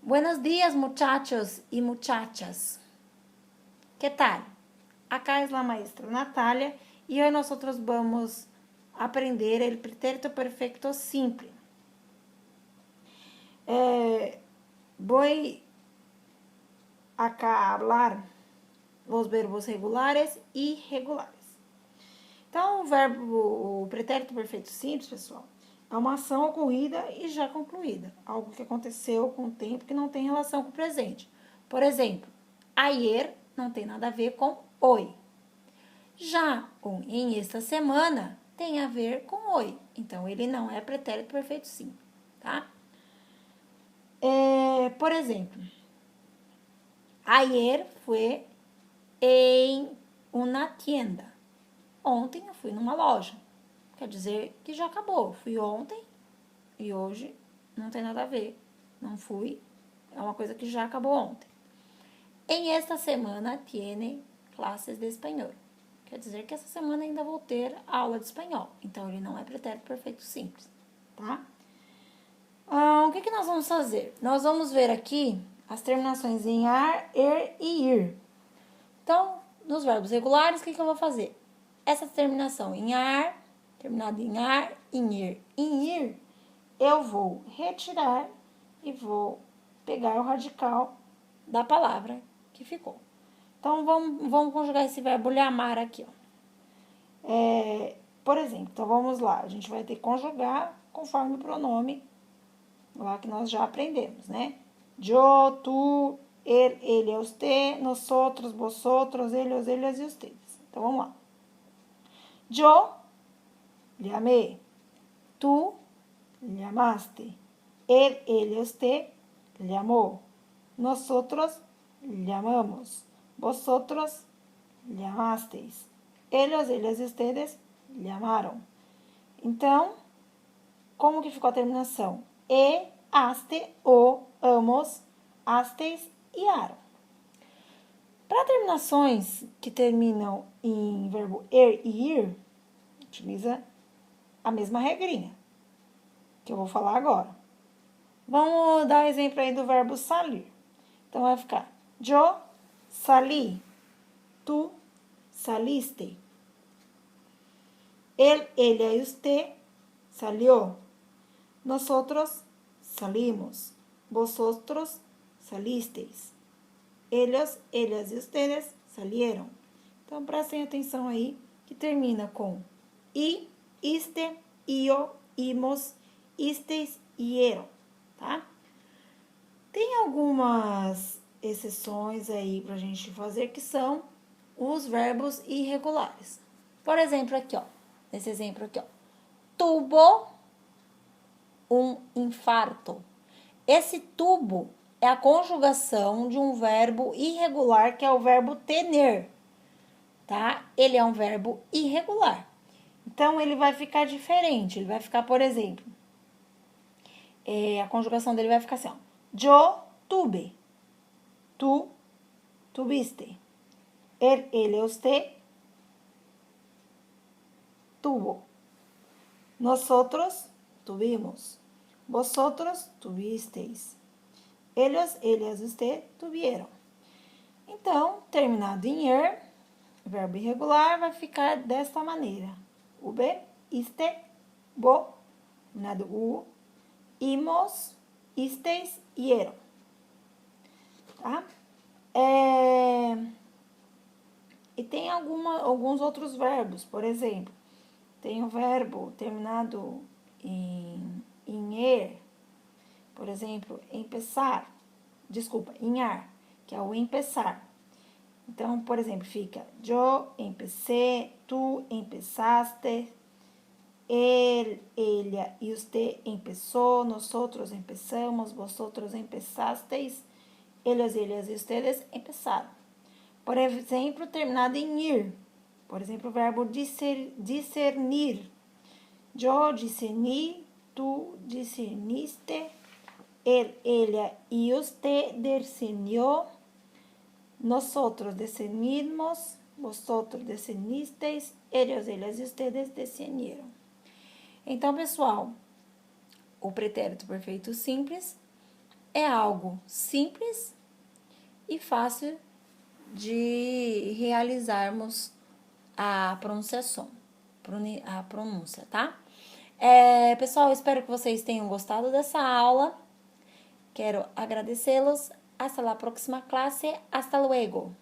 Buenos días, muchachos y muchachas. ¿Qué tal? Acá es la maestra Natalia y hoy nosotros vamos a aprender el pretérito perfecto simple. Voy acá a hablar os verbos regulares e irregulares. Então, o pretérito perfeito simples, pessoal, é uma ação ocorrida e já concluída. Algo que aconteceu com o tempo que não tem relação com o presente. Por exemplo, ayer não tem nada a ver com hoje. Já o em esta semana tem a ver com hoje. Então, ele não é pretérito perfeito simples, tá? Por exemplo, ayer foi em uma tienda. Ontem eu fui numa loja. Quer dizer que já acabou. Fui ontem e hoje não tem nada a ver. Não fui. É uma coisa que já acabou ontem. Em esta semana tiene classes de espanhol. Quer dizer que essa semana ainda vou ter aula de espanhol. Então, ele não é pretérito perfeito simples, tá? O que nós vamos fazer? Nós vamos ver aqui as terminações em ar, er e ir. Então, nos verbos regulares, o que eu vou fazer? Essa terminação em ar, terminada em ar, em ir, eu vou retirar e vou pegar o radical da palavra que ficou. Então, vamos conjugar esse verbo lhe amar aqui, ó. Por exemplo, então vamos lá, a gente vai ter que conjugar conforme o pronome lá que nós já aprendemos, né? Yo, tu, ele, usted, nosotros, vosotros, ellos, ellas e ustedes. Então, vamos lá. Yo le amé, tú le amaste, él, ella, usted le amó, nosotros le amamos, vosotros le amasteis, ellos, ellas e ustedes le amaram. Então, como que ficou a terminação? E, aste, o, amos, asteis e aram. Para terminações que terminam em verbo er e ir, utiliza a mesma regrinha que eu vou falar agora. Vamos dar exemplo aí do verbo salir. Então, vai ficar yo salí, tú saliste, él, ella y usted salió, nosotros salimos, vosotros salisteis, ellos, ellas e ustedes salieron. Então, prestem atenção aí, que termina com i, iste, io, imos, isteis e eram, tá? Tem algumas exceções aí pra gente fazer, que são os verbos irregulares. Por exemplo, aqui, ó, nesse exemplo aqui, ó, tuvo um infarto. Esse tubo é a conjugação de um verbo irregular, que é o verbo tener, tá? Ele é um verbo irregular. Então, ele vai ficar diferente. Ele vai ficar, por exemplo, a conjugação dele vai ficar assim, ó. Yo tuve, tú tuviste, él, ella, usted tuvo, nosotros tuvimos, vosotros tuvisteis, ellos, ellas, usted tuvieron. Então, terminado em er, verbo irregular, vai ficar desta maneira. Ube, iste, bo, terminado u, imos, isteis e eram. Tá? E tem alguns outros verbos, por exemplo, tem o verbo terminado em er, por exemplo, empezar, em ar, que é o empezar. Então, por exemplo, fica yo empecé, tú empezaste, él, ella y usted empezó, nosotros empezamos, vosotros empezasteis, ellos, ellas y ustedes empezaram. Por exemplo, terminado em ir. Por exemplo, o verbo discernir. Yo discerní, tú discerniste, él, ella y usted discernió, nosotros discernimos, vosotros discernisteis, ellos, ellas e ustedes discerniram. Então, pessoal, o pretérito perfeito simples é algo simples e fácil de realizarmos a pronunciação, a pronúncia, tá? Pessoal, espero que vocês tenham gostado dessa aula. Quero agradecê-los. Hasta la próxima clase. Hasta luego.